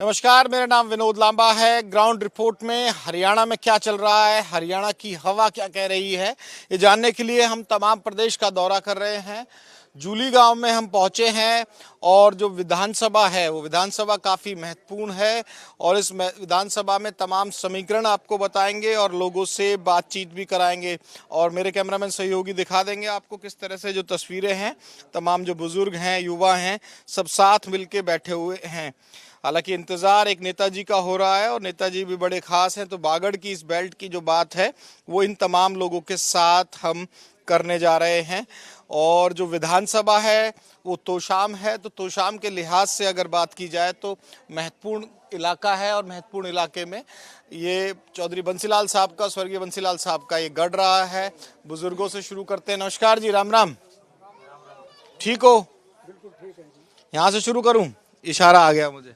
नमस्कार, मेरा नाम विनोद लांबा है। ग्राउंड रिपोर्ट में हरियाणा में क्या चल रहा है, हरियाणा की हवा क्या कह रही है, ये जानने के लिए हम तमाम प्रदेश का दौरा कर रहे हैं। जूली गांव में हम पहुंचे हैं और जो विधानसभा है वो विधानसभा काफ़ी महत्वपूर्ण है और इस विधानसभा में तमाम समीकरण आपको बताएंगे और लोगों से बातचीत भी कराएंगे और मेरे कैमरामैन सहयोगी दिखा देंगे आपको किस तरह से जो तस्वीरें हैं, तमाम जो बुजुर्ग हैं, युवा हैं, सब साथ मिलके बैठे हुए हैं। हालांकि इंतजार एक नेताजी का हो रहा है और नेताजी भी बड़े खास हैं, तो बागड़ की इस बेल्ट की जो बात है वो इन तमाम लोगों के साथ हम करने जा रहे हैं। और जो विधानसभा है वो तोशाम है, तो तोशाम के लिहाज से अगर बात की जाए तो महत्वपूर्ण इलाका है और महत्वपूर्ण इलाके में ये चौधरी बंसीलाल साहब का, स्वर्गीय बंसीलाल साहब का ये गढ़ रहा है। बुजुर्गों से शुरू करते हैं। नमस्कार जी, राम राम। ठीक हो? बिल्कुल ठीक है जी। यहाँ से शुरू करूँ? इशारा आ गया मुझे।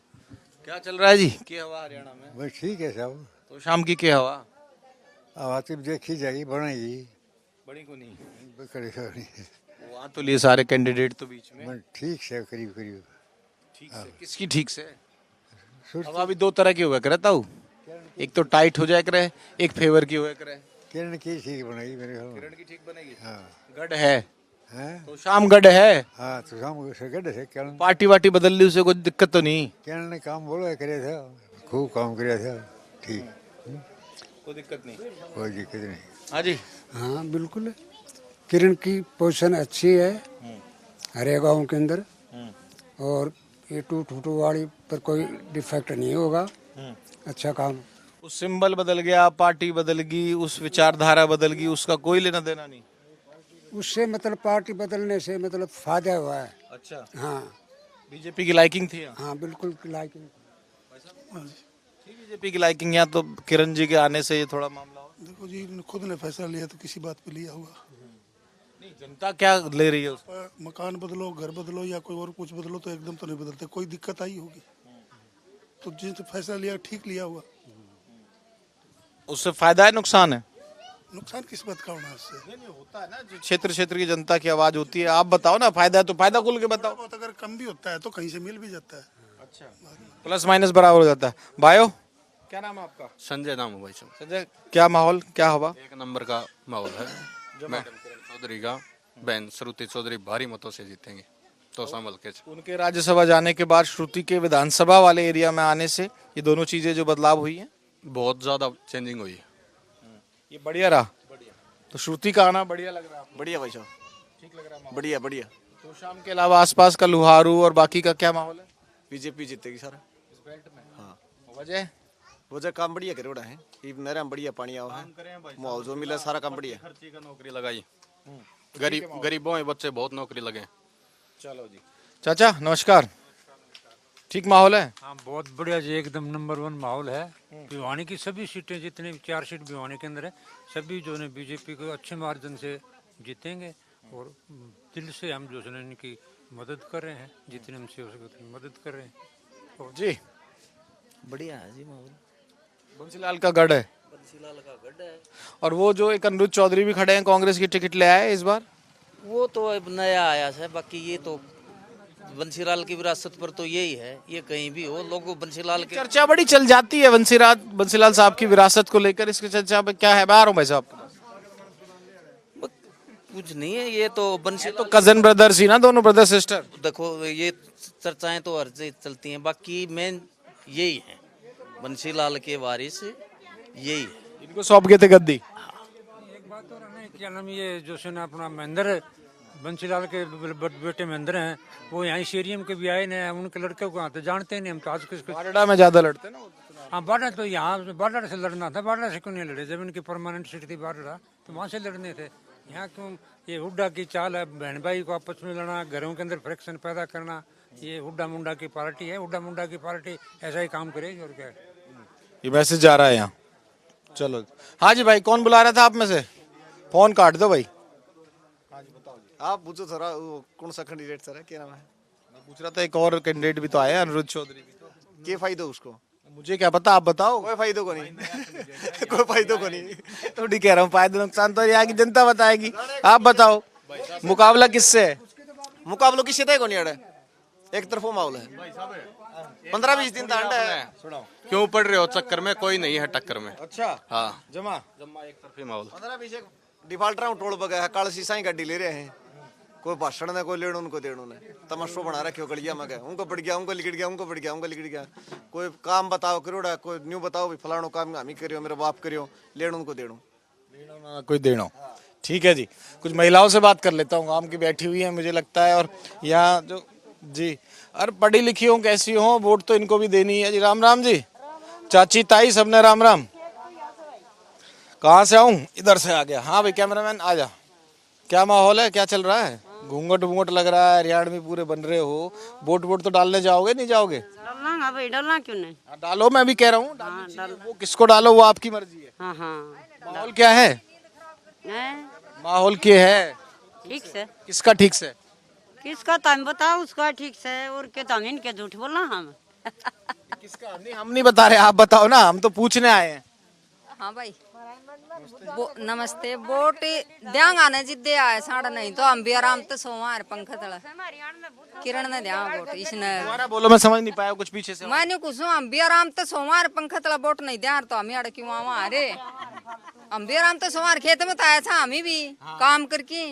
क्या चल रहा है जी? क्या हवा हरियाणा में? बस ठीक है सब। तो शाम की क्या हवा? हवा तो देखी जाएगी, बनेगी। बड़ी को नहीं करीब वहाँ तो लिए सारे कैंडिडेट तो बीच में ठीक से करीब करीब। ठीक से किसकी ठीक से? सुर हवा भी दो तरह की हुआ करता हूँ, एक तो टाइट हो जाए करे, एक फेवर की हुआ करे। किरण की ठीक बनेगी मेरे ख्याल में। किरण की ठीक बनेगी। हाँ गढ़ है हैं? तो शाम गढ़ है। हाँ तो शाम से गड्ढे से किरण पार्टी वार्टी बदल ली, उसे कोई दिक्कत तो नहीं? किरण ने काम बोला करे था, खूब काम किया था। ठीक, कोई दिक्कत नहीं। कोई दिक्कत नहीं। हाँ जी। हाँ बिल्कुल, किरण की पोजीशन अच्छी है हरे गांव के अंदर, और ये टूटू वाली पर कोई डिफेक्ट नहीं होगा। अच्छा काम। उस सिंबल बदल गया, पार्टी बदल गई, उस विचारधारा बदल गई, उसका कोई लेना देना नहीं। उससे मतलब पार्टी बदलने से मतलब फायदा हुआ है। अच्छा, हाँ बीजेपी की लाइकिंग थी यहाँ? हाँ बिल्कुल लाइक। बीजेपी की लाइकिंग यहाँ, तो किरण जी के आने से ये थोड़ा मामला हो। देखो जी, इन्होंने खुद ने फैसला लिया तो किसी बात पे लिया होगा। नहीं, जनता क्या ले रही है उसको? मकान बदलो, घर बदलो या कोई और कुछ बदलो तो एकदम तो नहीं बदलते, कोई दिक्कत आई होगी। तो जिसने फैसला लिया ठीक लिया हुआ। उससे फायदा है नुकसान है? नुकसान किस बात का होना है इससे? नहीं होता है ना, जो क्षेत्र क्षेत्र की जनता की आवाज होती है। आप बताओ ना, फायदा है तो फायदा खुल के बताओ। बहुत अगर कम भी होता है तो कहीं से मिल भी जाता है। अच्छा, प्लस माइनस बराबर हो जाता है। भाइयों, क्या नाम है आपका? संजय नाम है भाई साहब। संजय, क्या माहौल, क्या हवा? एक नंबर का माहौल है। मैडम किरण चौधरी का बहन श्रुति चौधरी भारी मतों से जीतेंगे तो संभल के। उनके राज्यसभा जाने के बाद श्रुति के विधानसभा वाले एरिया में आने से ये दोनों चीजें जो बदलाव हुई हैं, बहुत ज्यादा चेंजिंग हुई है। ये बढ़िया रहा। तो श्रुति का आना बढ़िया लग रहा है आपको? बढ़िया भाई साहब, ठीक लग रहा है माहौल? बढ़िया बढ़िया। तो शाम के अलावा आसपास का लुहारू और बाकी का क्या माहौल है बीजेपी जीतेगी सर। इस बेल्ट में? हाँ, वजह वजह काम बढ़िया करे है। ये नहर में बढ़िया पानी आओ है, माहौल जो मिला सारा काम बढ़िया। खर्ची का नौकरी लगाई, गरीबों के बच्चे बहुत नौकरी लगे। चलो जी। चाचा नमस्कार, ठीक माहौल है? हाँ बहुत बढ़िया जी, एकदम नंबर 1 माहौल है। भिवानी की सभी सीटें, जितने 4 सीट भिवानी के अंदर है, सभी जो है बीजेपी को अच्छे मार्जिन से जीतेंगे और दिल से हम जो है इनकी मदद कर रहे हैं, जितने हमसे हो सके उतनी मदद कर रहे हैं। जी, बढ़िया है जी माहौल। बंसीलाल का गढ़ है। बंसीलाल का गढ़ है। और वो जो एक अनिरुद्ध चौधरी भी खड़े हैं, कांग्रेस की टिकट ले आए इस बार। वो तो अब नया आया है, बाकी ये तो बंसीलाल की विरासत पर तो यही है। ये कहीं भी हो, लोगों बंसीलाल के चर्चा बड़ी चल जाती है बंसीलाल साहब की विरासत को लेकर। इसकी चर्चा पे क्या है? मैं आ रहा हूँ भाई साहब। कुछ नहीं है, ये तो बंसीलाल तो कजन ब्रदर्स ही ना, दोनों ब्रदर सिस्टर। देखो ये चर्चाएं तो हर जगह चलती हैं, बाकी मेन यही है, बंसीलाल के वारिस यही है। इनको सौंप गए थे गद्दी। एक बात और है, क्या नाम, ये जो है ना अपना महेंद्र बंसीलाल के बेटे महेंद्र हैं, वो यहाँ सीरियम के भी आए हैं। उनके लड़के को तो जानते नहीं हम, तो आज किसको। बारडा में ज्यादा लड़ते ना। हाँ बारडा तो यहाँ बारडा से लड़ना था, बारडा से क्यों नहीं लड़े? जब इनकी परमानेंट सीट थी बारडा, तो वहाँ से लड़ने थे। यहाँ क्यों? ये हुड्डा की चाल है, बहन भाई को आपस में लड़ना, घरों के अंदर फ्रिक्शन पैदा करना। ये हुड्डा मुंडा की पार्टी है, हुड्डा मुंडा की पार्टी ऐसा ही काम करेगी और क्या। ये मैसेज जा रहा है यहाँ। चलो हाँ जी भाई, कौन बुला रहा था आप में से? फोन काट दो भाई। आप पूछो थोड़ा, कौन सा कैंडिडेट सर है, क्या नाम है? मैं पूछ रहा था, एक और कैंडिडेट भी तो आया है, अनिरुद्ध चौधरी भी तो। क्या फायदा उसको? मुझे क्या पता, आप बताओ। कोई फायदा को नहीं। कोई फायदा को नहीं। तो ठीक कह रहा हूँ, फायदा नुकसान तो यहाँ की जनता बताएगी। आप बताओ, मुकाबला किससे है? मुकाबलो किसी तय को नहीं अड़े, एक तरफा माहौल है। 15-20 दिन ठंड है। क्यों पड़ रहे हो चक्कर में, कोई नहीं है टक्कर में। अच्छा हाँ जमा जम्मा एक तरफी माहौल। 15-20 डिफाल्टर हूँ टोल बगैर कल शीशा ही गाड़ी ले रहे हैं कोई भाषण ने कोई लेण उनको देण ने तमाशो बना रखे गलिया में उनको पड़ गया उनको लिकड़ गया उनको पड़ गया उनको लिकड़ गया कोई काम बताओ करोड़ा कोई न्यू बताओ भी फलानो काम हम ही करियो मेरे बाप करियो लेण उनको देणो कोई देनो। ठीक है जी, कुछ महिलाओं से बात कर लेता हूँ, गांव की बैठी हुई है मुझे लगता है। और यहाँ जो जी अरे पढ़ी लिखी हो कैसी हो, वोट तो इनको भी देनी है जी। राम राम जी, चाची ताई सबने राम राम। कहाँ से आऊं, इधर से आ गया। हाँ भाई कैमरामैन आ जा। क्या माहौल है, क्या चल रहा है? घूंघट वूंघट लग रहा है, हरियाणा में पूरे बन रहे हो। वोट तो डालने जाओगे नहीं जाओगे? डालना भाई, डालना क्यों नहीं। डालो, मैं भी कह रहा हूँ वो किसको डालो वो आपकी मर्जी है। हाँ हाँ माहौल क्या है? माहौल क्या है? ठीक से। किसका ठीक से? किसका टाइम बताओ, उसका ठीक से। और क्या टाइम इनके झूठ बोलना हम। किसका नहीं, हम नहीं बता रहे, आप बताओ ना, हम तो पूछने आए हैं। हाँ भाई नमस्ते। वोट देंगा ना जिद्दे आए साढ़ा, नहीं तो हम भी आराम तो सोवार पंखा तला किरण ने दिया वोट इसने। दोबारा बोलो, मैं समझ नहीं पाया कुछ पीछे से। मैंने कुछ हम भी आराम तो सोवार पंखा तला वोट नहीं दिया तो हम क्यों वहाँ अरे हम भी आराम तो सोवार खेत में तो आया था, हम भी काम करके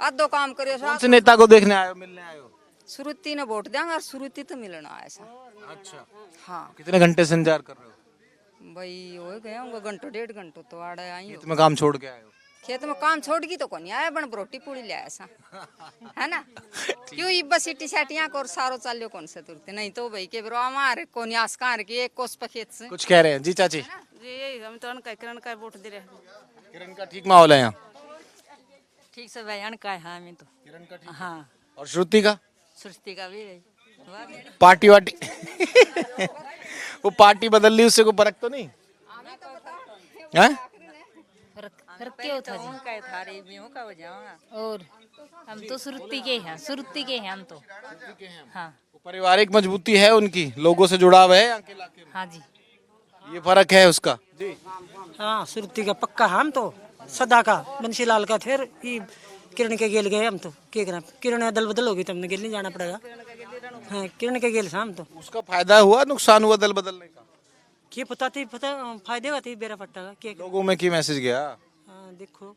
आधो काम करियो। कौन से नेता को देखने आए हो, मिलने आए हो? सुरुति ने वोट देंगे और सुरुति तो मिलना आया था। अच्छा हाँ कितने घंटे से इंतजार कर रहे हो? भाई हो गया होगा घंटो 1.5 घंटो तो आड़े आई हो। में काम छोड़ के आए हो? खेत में काम छोड़ गई तो कौन आया बन रोटी पूड़ी ले आया सा है ना। क्यों इब्बा सीटी साटियां को सारो चालियो कौन से तुरते, नहीं तो भाई के बरो हमारे कोनी आसकार के एक कोस पे खेत से कुछ कह रहे हैं जी चाची? जी हम तो उनका किरण का वोट दे रहे हैं। किरण का ठीक माहौल है यहाँ? ठीक से भाई अनका है हमें तो। किरण का ठीक। हाँ और श्रुति का? सृष्टि का भी पार्टी वार्टी वो पार्टी बदल ली, उससे कोई फर्क तो नहीं है? फर्क क्यों था जी? और हम तो सुरुत्ती के हैं, सुरुत्ती के हैं हम तो। हाँ पारिवारिक मजबूती है उनकी, लोगों से जुड़ाव है यहाँ के इलाके में। हाँ जी ये फर्क है उसका जी। हाँ सुरुत्ती का पक्का हम तो सदा का बंसीलाल का थे। किरण के गेल गए हम तो क्या करें, किरण दल बदल होगी तो हमने गेल नहीं जाना पड़ेगा। हाँ किरण के गेल शाम तो उसका फायदा हुआ नुकसान हुआ दल बदलने का? क्या पता थी, पता फायदे का थी बेरा पट्टा का क्या। लोगों में की मैसेज गया? हाँ देखो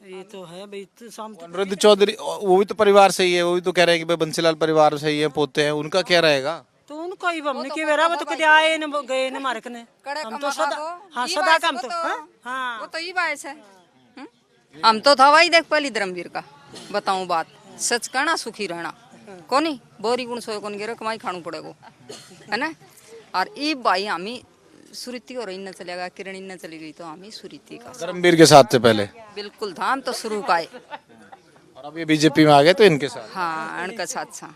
ये तो है भाई तो शाम तो अनुरुद्ध चौधरी वो भी तो परिवार से ही है, वो भी तो कह रहे हैं कि भाई बंसीलाल परिवार से ही है, पोते हैं, उनका क्या रहेगा? तो उनको ही हमने क्या बेरा वो तो कभी आए न गए न मारक ने। हम तो सदा हाँ सदा का हम तो हाँ वो तो ये बात है। हम तो था भाई देख पहली धर्मवीर का बताऊं बात, सच कहना सुखी रहना कोनी बोरी गुण सोए कोनी गिरे कमाई खानू पड़ेगो है ना। और ये भाई हम ही सुरीति और इन्ना चलेगा, किरण इन्ना चली गई तो हम ही सुरीति का धर्मवीर के साथ से पहले बिल्कुल था, हम तो शुरू का है। और अब ये बीजेपी में आ गए तो इनके साथ। हाँ इनका साथ सा।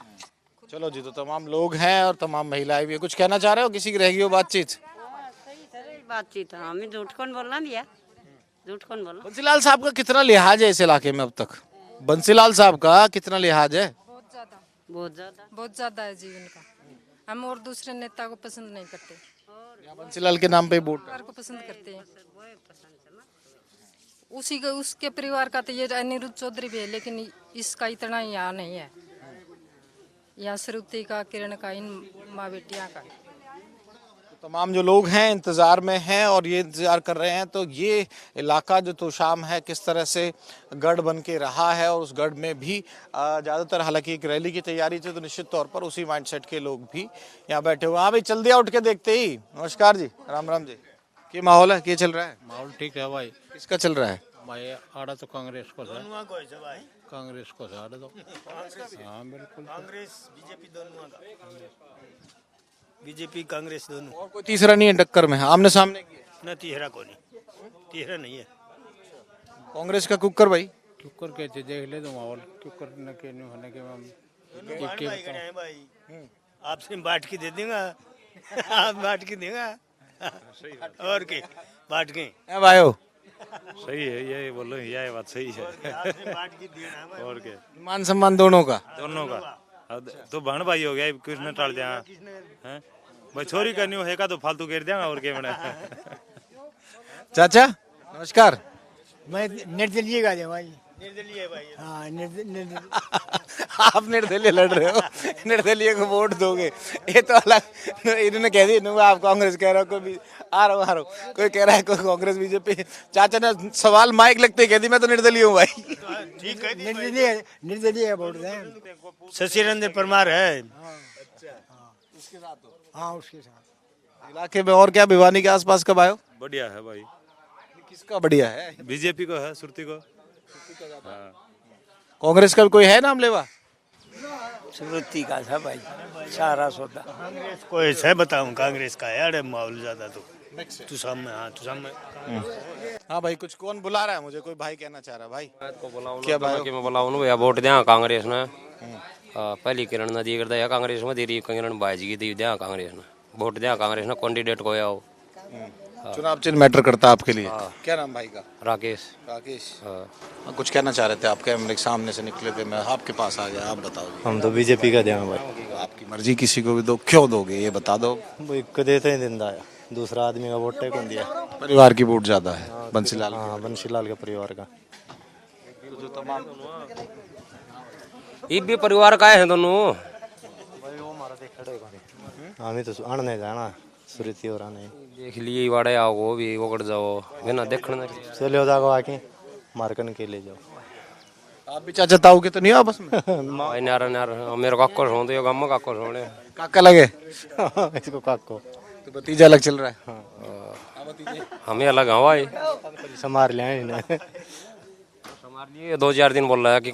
चलो जी, तो तमाम लोग हैं और तमाम महिलाएं भी। कुछ कहना चाह रहे हो, किसी की रहेगी वो बातचीत? बातचीत हमें झूठ कौन बोलना भैया, झूठ कौन बोला। बंसीलाल साहब का कितना लिहाज है इस इलाके में अब तक? बंसीलाल साहब का कितना लिहाज है? बहुत ज्यादा बहुत ज्यादा है जीवन का। हम और दूसरे नेता को पसंद नहीं करते, बंसीलाल के नाम पे वोट को पसंद करते हैं। उसी का उसके परिवार का तो ये अनिरुद्ध चौधरी भी है, लेकिन इसका इतना यहाँ नहीं है। यहाँ श्रुति का, किरण का, इन माँ बेटियाँ का। तमाम जो लोग हैं इंतज़ार में हैं और ये इंतज़ार कर रहे हैं। तो ये इलाका जो तो शाम है किस तरह से गढ़ बन के रहा है, और उस गढ़ में भी ज़्यादातर हालांकि एक रैली की तैयारी थी, तो निश्चित तौर पर उसी माइंडसेट के लोग भी यहाँ बैठे हुए हैं। हाँ भाई चल दिया उठ के देखते ही। नमस्कार जी, राम राम जी। क्या माहौल है, क्या चल रहा है? माहौल ठीक है भाई। किसका चल रहा है भाई? आड़ा तो कांग्रेस को है, कांग्रेस को आड़ा तो हाँ बिल्कुल कांग्रेस बीजेपी दोनों का, बीजेपी कांग्रेस दोनों। और कोई तीसरा नहीं है टक्कर में, आमने सामने न तीसरा को नहीं, तीसरा नहीं है। कांग्रेस का कुकर भाई, कुकर कहते देख ले तो माहौल कुकर न के नहीं होने के भाई आपसे बांट के दे देगा आप बांट के देगा और के बांट के भाई सही है, ये बोलो ये बात सही है। और के मान सम्मान दोनों का तो बहन भाई हो गया, कुछ न टाल दिया भाई, छोरी करनी हो है तो फालतू गिर दिया और के बना। चाचा नमस्कार। मैं नेट चलिएगा भाई हाँ निर्दलीय आप निर्दलीय लड़ रहे हो, निर्दलीय को वोट दोगे, ये तो अलग। इन्होंने कह दिया नुआ आप कांग्रेस कह रहे हो, कोई भी आ रहा हूँ कोई कह रहा है कोई कांग्रेस बीजेपी। चाचा ने सवाल माइक लगते कह दी मैं तो निर्दलीय हूँ भाई। ठीक है निर्दलीय वोट दें। शशिरंजन परमार है। हाँ उसके साथ। इलाके में और क्या भिवानी के आसपास कब आयो? बढ़िया है भाई। किसका बढ़िया है? बीजेपी को है, सुरती को। कांग्रेस का कोई है नाम लेवा? सुरती का था भाई सारा सौदा। कांग्रेस को ऐसा बताऊं कांग्रेस का है। अरे माहौल ज्यादा तो सामने। हाँ तो सामने। हाँ भाई कुछ कौन बुला रहा है मुझे? कोई भाई कहना चाह रहा है भाई। क्या भाई मैं बुलाऊं भैया वोट दिया कांग्रेस ने। पहली किरण ने दी कर दिया कांग्रेस में, तेरी किरण बाजी की दी दिया कांग्रेस ने। वोट दिया कांग्रेस ने, कैंडिडेट को आओ। चुनाव चिन्ह मैटर करता है आपके लिए? क्या नाम भाई का? राकेश। राकेश। कुछ कहना चाह रहे थे आप? कैमरे के सामने से निकले थे, मैं आपके पास आ गया, आप बताओ। हम तो बीजेपी का देंगे भाई। आपकी मर्जी, किसी को भी दो, क्यों दोगे ये बता दो। देते ही दिन है, दूसरा आदमी का वोट कौन दिया? परिवार की वोट ज्यादा है बंसीलाल। हाँ बंसीलाल के परिवार का। जो तमाम ये भी परिवार का है दोनों। हमें तो आने जाना सुरती और आने देख लिए वाड़े आओ वो भी वगड़ जाओ बिना देखने चले जाओ आके मारकन के ले जाओ। आप भी चाचा ताऊ के तो नहीं आपस में? भाई नार नार मेरे काको सोंदे हो गम काको सोने काका लगे इसको काको तो भतीजा अलग चल रहा है। हमें अलग हवा है संभाल लिया इन्हें। ये 2-4 दिन बोल रहा है कि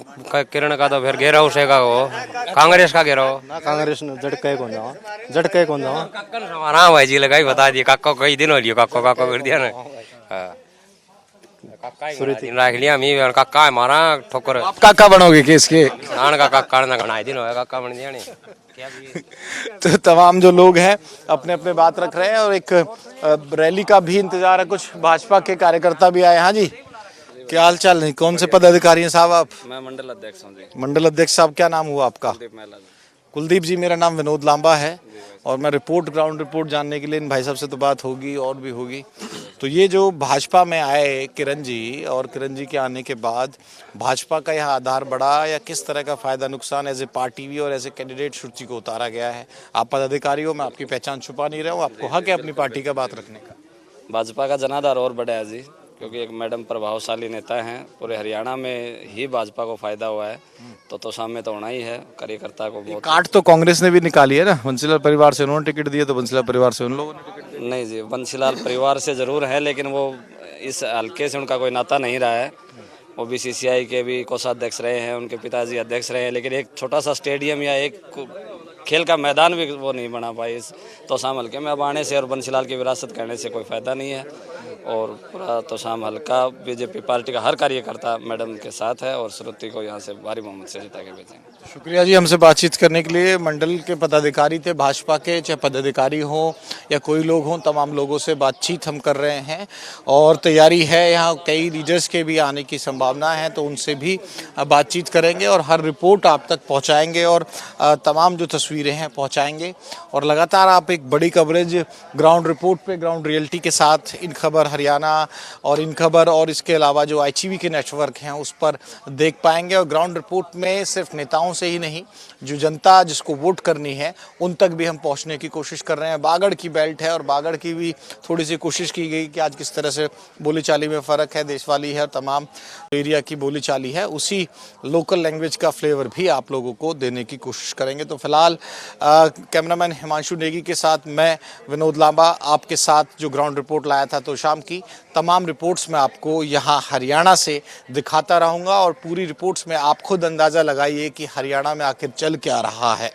किरण का तो फिर घेरा उसेगा वो कांग्रेस का घेरा हो ना कांग्रेस ने झटके कौन जाओ झटके कौन जाओ हमारा भाई जी लगाई बता दिए काको कई दिन हो लियो काको काको कर दिया ना। रख लिया मी काका हमारा ठोकर। आप काका बनोगे केस के? किसान का काका ना घना दिन होगा काका बन दिया नहीं। तो तमाम जो लोग हैं अपने अपने बात रख रहे हैं और एक रैली का भी इंतजार है। कुछ भाजपा के कार्यकर्ता भी आए। हाँ जी क्या हाल चाल? नहीं कौन से पदाधिकारी हैं साहब आप? मैं मंडल अध्यक्ष हूँ जी। मंडल अध्यक्ष साहब क्या नाम हुआ आपका? कुलदीप जी। मेरा नाम विनोद लांबा है और मैं ग्राउंड रिपोर्ट जानने के लिए इन भाई साहब से तो बात होगी और भी होगी। तो ये जो भाजपा में आए किरण जी और किरण जी के आने के बाद भाजपा का यहाँ आधार बढ़ा या किस तरह का फायदा नुकसान एज ए पार्टी भी और एज ए कैंडिडेट सूची को उतारा गया है? आप पदाधिकारी हो, मैं आपकी पहचान छुपा नहीं रहा हूँ, आपको हक है अपनी पार्टी का बात रखने का। भाजपा का जनाधार और बढ़ा है जी, क्योंकि एक मैडम प्रभावशाली नेता हैं। पूरे हरियाणा में ही भाजपा को फायदा हुआ है तो सामने तो होना ही है। कार्यकर्ता को बहुत काट तो कांग्रेस ने भी निकाली है ना, बंसीलाल परिवार से उन्होंने टिकट दिया तो बंसीलाल परिवार से उन लोगों ने टिकट दिया। नहीं जी बंसीलाल परिवार से जरूर है लेकिन वो इस हल्के से उनका कोई नाता नहीं रहा है। वो BCCI के भी कोषाध्यक्ष रहे हैं, उनके पिताजी अध्यक्ष रहे हैं, लेकिन एक छोटा सा स्टेडियम या एक खेल का मैदान भी वो नहीं बना पाए इस तोशाम हल्के में। अब आने से और बंसीलाल की विरासत करने से कोई फायदा नहीं है और पूरा तोशाम हल्का बीजेपी पार्टी का हर कार्यकर्ता मैडम के साथ है और श्रुति को यहाँ से भारी बहुमत से जिता के भेजेंगे। शुक्रिया जी हमसे बातचीत करने के लिए। मंडल के पदाधिकारी थे भाजपा के, चाहे पदाधिकारी हों या कोई लोग हों, तमाम लोगों से बातचीत हम कर रहे हैं और तैयारी है। यहाँ कई लीडर्स के भी आने की संभावना है तो उनसे भी बातचीत करेंगे और हर रिपोर्ट आप तक पहुँचाएंगे और तमाम जो तस्वीरें हैं पहुँचाएंगे। और लगातार आप एक बड़ी कवरेज ग्राउंड रिपोर्ट पे, ग्राउंड रियलिटी के साथ इन खबर हरियाणा और इन खबर और इसके अलावा जो ITV के नेटवर्क हैं उस पर देख पाएंगे। और ग्राउंड रिपोर्ट में सिर्फ नेताओं से ही नहीं, जो जनता जिसको वोट करनी है उन तक भी हम पहुंचने की कोशिश कर रहे हैं। बागड़ की बेल्ट है और बागड़ की भी थोड़ी सी कोशिश की गई कि आज किस तरह से बोलीचाली में फ़र्क है, देशवाली है, तमाम एरिया की बोलीचाली है, उसी लोकल लैंग्वेज का फ्लेवर भी आप लोगों को देने की कोशिश करेंगे। तो फिलहाल कैमरामैन हिमांशु नेगी के साथ मैं विनोद लांबा आपके साथ जो ग्राउंड रिपोर्ट लाया था तो शाम की तमाम रिपोर्ट्स में आपको यहाँ हरियाणा से दिखाता रहूँगा और पूरी रिपोर्ट्स में आप खुद अंदाज़ा लगाइए कि हरियाणा में आखिर चल क्या रहा है।